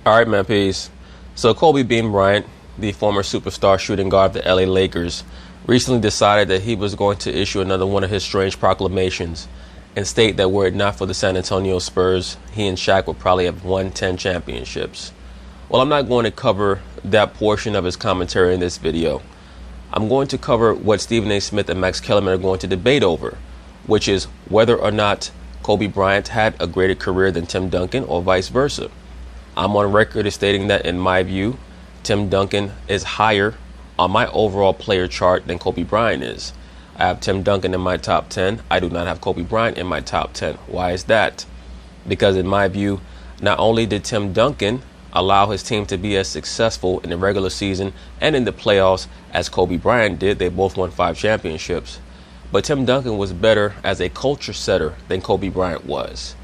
All right, man, peace. So Kobe Bryant, the former superstar shooting guard of the LA Lakers, recently decided that he was going to issue another one of his strange proclamations and state that were it not for the San Antonio Spurs, he and Shaq would probably have won 10 championships. Well, I'm not going to cover that portion of his commentary in this video. I'm going to cover what Stephen A. Smith and Max Kellerman are going to debate over, which is whether or not Kobe Bryant had a greater career than Tim Duncan or vice versa. I'm on record as stating that, in my view, Tim Duncan is higher on my overall player chart than Kobe Bryant is. I have Tim Duncan in my top 10. I do not have Kobe Bryant in my top 10. Why is that? Because in my view, not only did Tim Duncan allow his team to be as successful in the regular season and in the playoffs as Kobe Bryant did, they both won 5 championships, but Tim Duncan was better as a culture setter than Kobe Bryant was.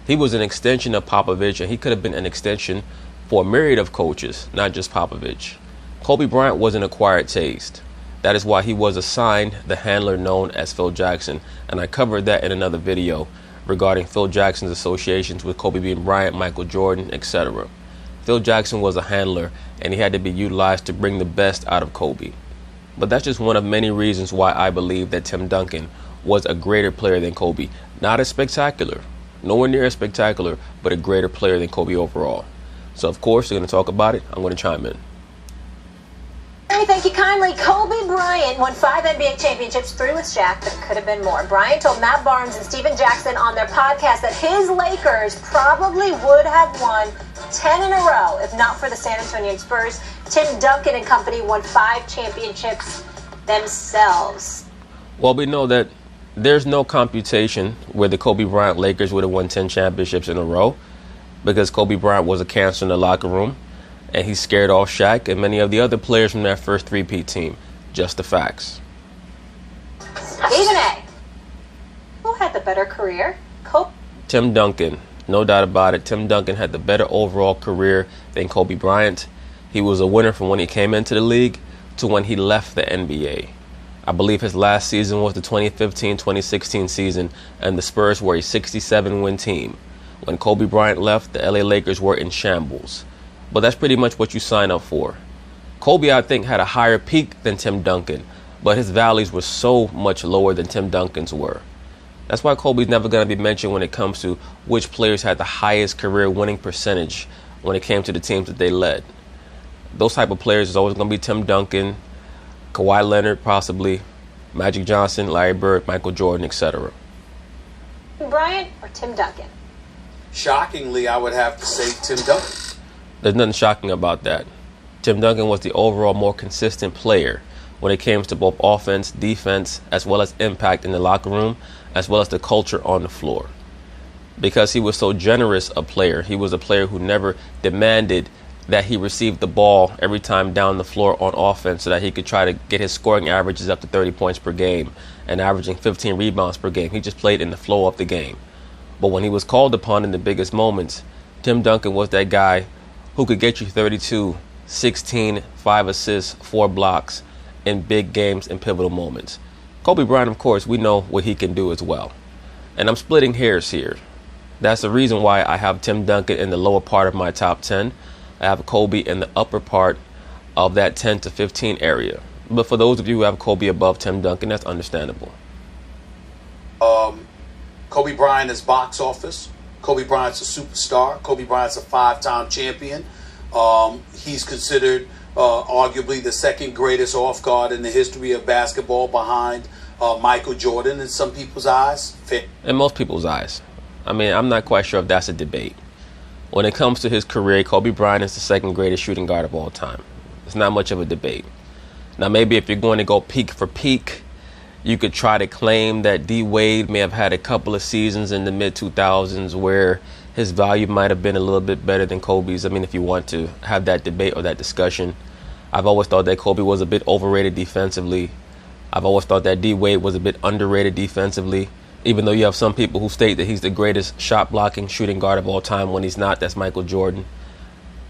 He was an extension of Popovich, and he could have been an extension for a myriad of coaches, not just Popovich. Kobe Bryant was an acquired taste. That is why he was assigned the handler known as Phil Jackson, and I covered that in another video regarding Phil Jackson's associations with Kobe Bryant, Michael Jordan, etc. Phil Jackson was a handler, and he had to be utilized to bring the best out of Kobe. But that's just one of many reasons why I believe that Tim Duncan was a greater player than Kobe. Not as spectacular, nowhere near as spectacular, but a greater player than Kobe overall. So of course, we're going to talk about it. I'm going to chime in. Thank you kindly. Kobe Bryant won 5 NBA championships, 3 with Shaq, but could have been more. Bryant told Matt Barnes and Steven Jackson on their podcast that his Lakers probably would have won 10 in a row if not for the San Antonio Spurs. Tim Duncan and company won 5 championships themselves. Well, we know that there's no computation where the Kobe Bryant Lakers would have won 10 championships in a row, because Kobe Bryant was a cancer in the locker room, and he scared off Shaq and many of the other players from that first three-peat team. Just the facts. Stephen A. Who had the better career? Tim Duncan. No doubt about it. Tim Duncan had the better overall career than Kobe Bryant. He was a winner from when he came into the league to when he left the NBA. I believe his last season was the 2015-2016 season, and the Spurs were a 67-win team. When Kobe Bryant left, the LA Lakers were in shambles. But that's pretty much what you sign up for. Kobe, I think, had a higher peak than Tim Duncan, but his valleys were so much lower than Tim Duncan's were. That's why Kobe's never going to be mentioned when it comes to which players had the highest career winning percentage when it came to the teams that they led. Those type of players is always going to be Tim Duncan, Kawhi Leonard possibly, Magic Johnson, Larry Bird, Michael Jordan, etc. Bryant or Tim Duncan? Shockingly, I would have to say Tim Duncan. There's nothing shocking about that. Tim Duncan was the overall more consistent player when it came to both offense, defense, as well as impact in the locker room, as well as the culture on the floor. Because he was so generous a player, he was a player who never demanded that he received the ball every time down the floor on offense so that he could try to get his scoring averages up to 30 points per game and averaging 15 rebounds per game. He just played in the flow of the game. But when he was called upon in the biggest moments, Tim Duncan was that guy who could get you 32, 16, 5 assists, 4 blocks in big games and pivotal moments. Kobe Bryant, of course, we know what he can do as well. And I'm splitting hairs here. That's the reason why I have Tim Duncan in the lower part of my top 10. I have Kobe in the upper part of that 10 to 15 area. But for those of you who have Kobe above Tim Duncan, that's understandable. Kobe Bryant is box office. Kobe Bryant's a superstar. Kobe Bryant's a 5-time champion. He's considered arguably the second greatest off guard in the history of basketball behind Michael Jordan in some people's eyes. In most people's eyes. I mean, I'm not quite sure if that's a debate. When it comes to his career, Kobe Bryant is the second greatest shooting guard of all time. It's not much of a debate. Now, maybe if you're going to go peak for peak, you could try to claim that D. Wade may have had a couple of seasons in the mid-2000s where his value might have been a little bit better than Kobe's. I mean, if you want to have that debate or that discussion. I've always thought that Kobe was a bit overrated defensively. I've always thought that D. Wade was a bit underrated defensively. Even though you have some people who state that he's the greatest shot-blocking shooting guard of all time when he's not. That's Michael Jordan.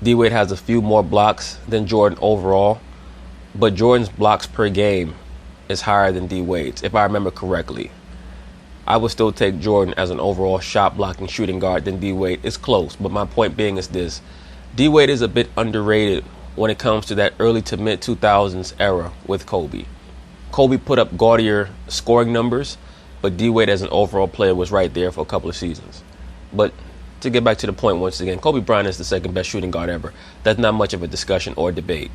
D. Wade has a few more blocks than Jordan overall, but Jordan's blocks per game is higher than D. Wade's, if I remember correctly. I would still take Jordan as an overall shot-blocking shooting guard than D. Wade. It's close, but my point being is this. D-Wade is a bit underrated when it comes to that early to mid 2000s era with Kobe. Kobe put up gaudier scoring numbers, but D-Wade as an overall player was right there for a couple of seasons. But to get back to the point once again, Kobe Bryant is the second best shooting guard ever. That's not much of a discussion or debate.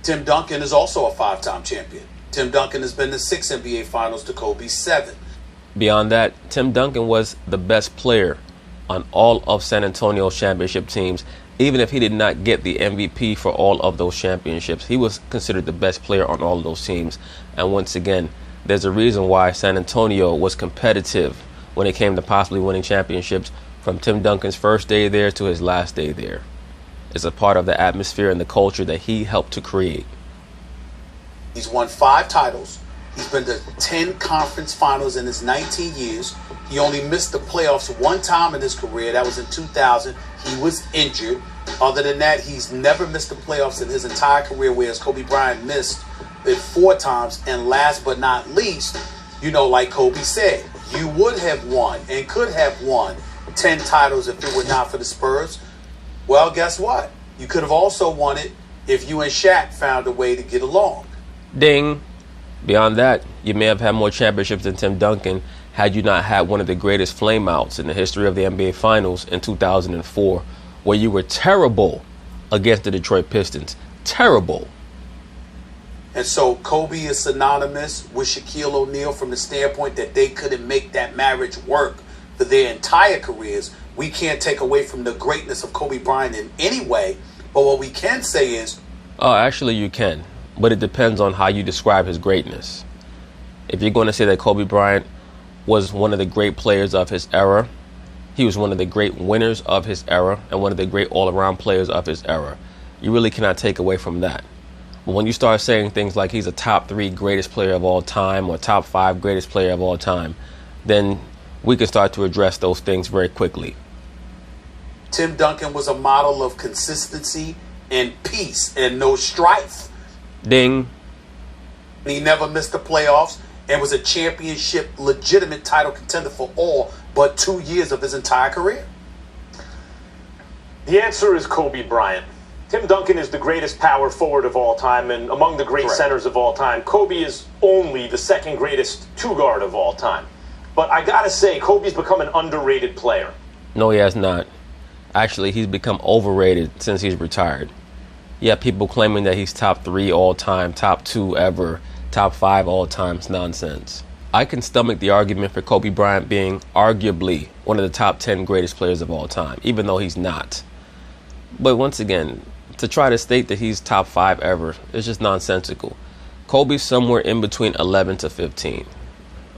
Tim Duncan is also a 5-time champion. Tim Duncan has been to 6 NBA Finals to Kobe's 7. Beyond that, Tim Duncan was the best player on all of San Antonio's championship teams. Even if he did not get the MVP for all of those championships, he was considered the best player on all of those teams. And once again, there's a reason why San Antonio was competitive when it came to possibly winning championships from Tim Duncan's first day there to his last day there. It's a part of the atmosphere and the culture that he helped to create. He's won 5 titles. He's been to 10 conference finals in his 19 years. He only missed the playoffs 1 time in his career. That was in 2000. He was injured. Other than that, he's never missed the playoffs in his entire career, whereas Kobe Bryant missed it 4 times. And last but not least, like Kobe said, you would have won and could have won 10 titles if it were not for the Spurs. Well, guess what? You could have also won it if you and Shaq found a way to get along. Ding. Beyond that, you may have had more championships than Tim Duncan had you not had one of the greatest flameouts in the history of the NBA Finals in 2004, where you were terrible against the Detroit Pistons. Terrible. And so Kobe is synonymous with Shaquille O'Neal from the standpoint that they couldn't make that marriage work for their entire careers. We can't take away from the greatness of Kobe Bryant in any way, but what we can say is... Actually you can, but it depends on how you describe his greatness. If you're going to say that Kobe Bryant was one of the great players of his era, he was one of the great winners of his era, and one of the great all-around players of his era, you really cannot take away from that. But when you start saying things like he's a top 3 greatest player of all time or top 5 greatest player of all time, then we can start to address those things very quickly. Tim Duncan was a model of consistency and peace and no strife. Ding. He never missed the playoffs and was a championship legitimate title contender for all but 2 years of his entire career. The answer is Kobe Bryant. Tim Duncan is the greatest power forward of all time and among the great centers of all time. Kobe is only the second greatest 2-guard of all time. But I gotta say, Kobe's become an underrated player. No, he has not. Actually, he's become overrated since he's retired. You have people claiming that he's top 3 all time, top 2 ever, top 5 all time. It's nonsense. I can stomach the argument for Kobe Bryant being arguably one of the top 10 greatest players of all time, even though he's not. But once again, to try to state that he's top 5 ever is just nonsensical. Kobe's somewhere in between 11 to 15.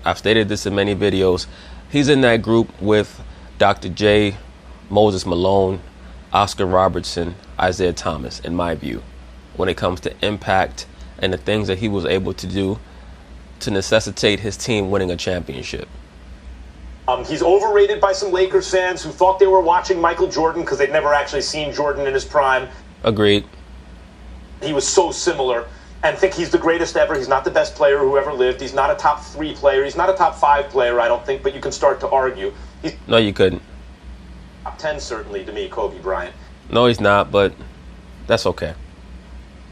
I've stated this in many videos. He's in that group with Dr. J, Moses Malone, Oscar Robertson, Isaiah Thomas, in my view, when it comes to impact and the things that he was able to do to necessitate his team winning a championship. He's overrated by some Lakers fans who thought they were watching Michael Jordan because they'd never actually seen Jordan in his prime. Agreed. He was so similar and think he's the greatest ever. He's not the best player who ever lived. He's not a top 3 player. He's not a top 5 player, I don't think, but you can start to argue. No, you couldn't. Top 10 certainly to me, Kobe Bryant. No, he's not, but that's okay.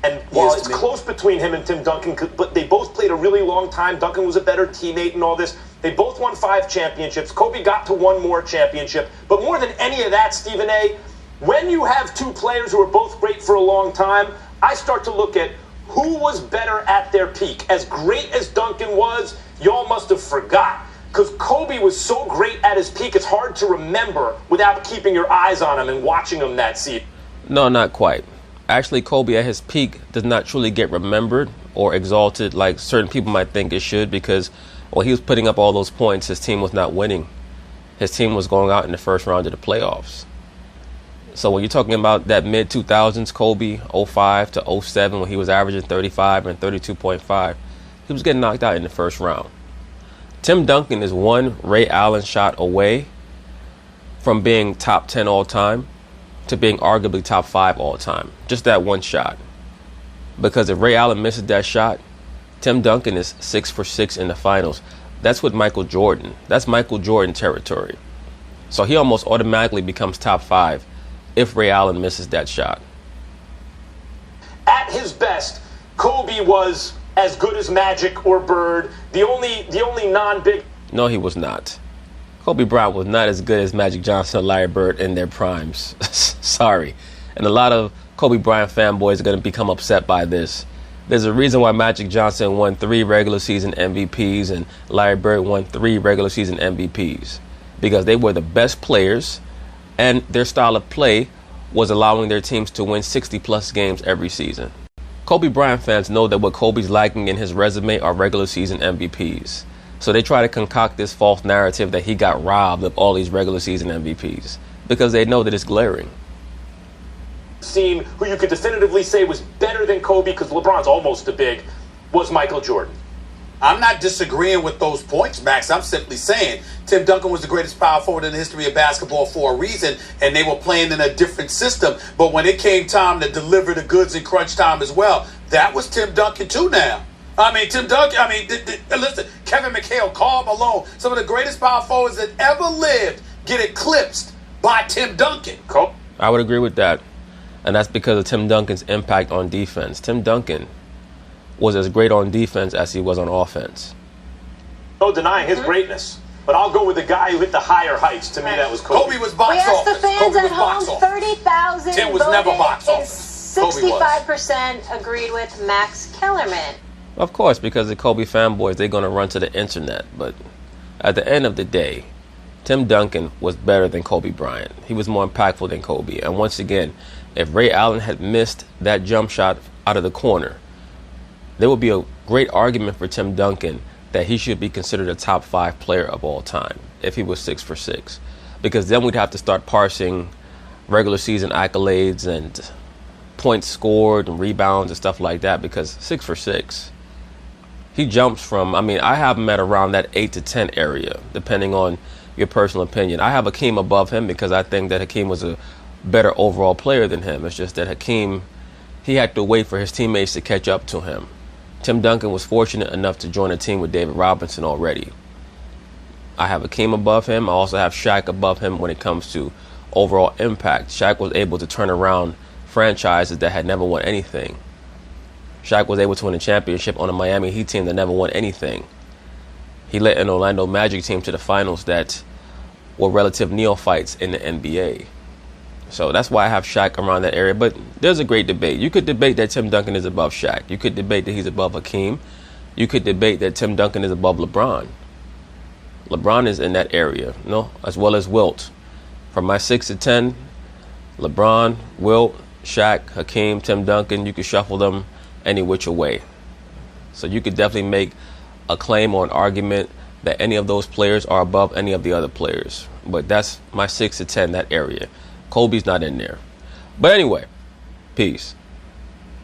And while it's close between him and Tim Duncan, but they both played a really long time. Duncan was a better teammate and all this. They both won 5 championships. Kobe got to 1 more championship. But more than any of that, Stephen A., when you have 2 players who are both great for a long time, I start to look at who was better at their peak. As great as Duncan was, y'all must have forgot. Because Kobe was so great at his peak, it's hard to remember without keeping your eyes on him and watching him that season. No, not quite. Actually, Kobe at his peak does not truly get remembered or exalted like certain people might think it should, because when he was putting up all those points, his team was not winning. His team was going out in the first round of the playoffs. So when you're talking about that mid-2000s Kobe, 05 to 07, when he was averaging 35 and 32.5, he was getting knocked out in the first round. Tim Duncan is one Ray Allen shot away from being top 10 all time to being arguably top 5 all time. Just that one shot. Because if Ray Allen misses that shot, Tim Duncan is 6 for 6 in the finals. That's with Michael Jordan. That's Michael Jordan territory. So he almost automatically becomes top 5 if Ray Allen misses that shot. At his best, Kobe was as good as Magic or Bird. The only non-big. No, he was not. Kobe Bryant was not as good as Magic Johnson or Larry Bird in their primes. Sorry. And a lot of Kobe Bryant fanboys are going to become upset by this. There's a reason why Magic Johnson won 3 regular season MVPs and Larry Bird won 3 regular season MVPs. Because they were the best players, and their style of play was allowing their teams to win 60-plus games every season. Kobe Bryant fans know that what Kobe's lacking in his resume are regular season MVPs. So they try to concoct this false narrative that he got robbed of all these regular season MVPs because they know that it's glaring. Team who you could definitively say was better than Kobe, because LeBron's almost as big, was Michael Jordan. I'm not disagreeing with those points, Max. I'm simply saying Tim Duncan was the greatest power forward in the history of basketball for a reason, and they were playing in a different system. But when it came time to deliver the goods in crunch time as well, that was Tim Duncan too now. Tim Duncan, listen, Kevin McHale, Karl Malone, some of the greatest power forwards that ever lived get eclipsed by Tim Duncan. Cool. I would agree with that. And that's because of Tim Duncan's impact on defense. Tim Duncan was as great on defense as he was on offense. No denying his greatness. But I'll go with the guy who hit the higher heights. To me, that was Kobe. Kobe was box office. We asked the fans Kobe at home, 30,000 Tim was never box office. 65% agreed with Max Kellerman. Of course, because the Kobe fanboys, they're going to run to the internet. But at the end of the day, Tim Duncan was better than Kobe Bryant. He was more impactful than Kobe. And once again, if Ray Allen had missed that jump shot out of the corner, there would be a great argument for Tim Duncan that he should be considered a top 5 player of all time if he was 6 for 6. Because then we'd have to start parsing regular season accolades and points scored and rebounds and stuff like that, because 6 for 6. He jumps from, I have him at around that 8 to 10 area, depending on your personal opinion. I have Hakeem above him because I think that Hakeem was a better overall player than him. It's just that Hakeem, he had to wait for his teammates to catch up to him. Tim Duncan was fortunate enough to join a team with David Robinson already. I have Hakeem above him. I also have Shaq above him when it comes to overall impact. Shaq was able to turn around franchises that had never won anything. Shaq was able to win a championship on a Miami Heat team that never won anything. He led an Orlando Magic team to the finals that were relative neophytes in the NBA. So that's why I have Shaq around that area. But there's a great debate. You could debate that Tim Duncan is above Shaq. You could debate that he's above Hakeem. You could debate that Tim Duncan is above LeBron. LeBron is in that area, as well as Wilt. From my 6 to 10, LeBron, Wilt, Shaq, Hakeem, Tim Duncan, you could shuffle them any which way. So you could definitely make a claim or an argument that any of those players are above any of the other players. But that's my 6 to 10, that area. Kobe's not in there. But anyway, peace.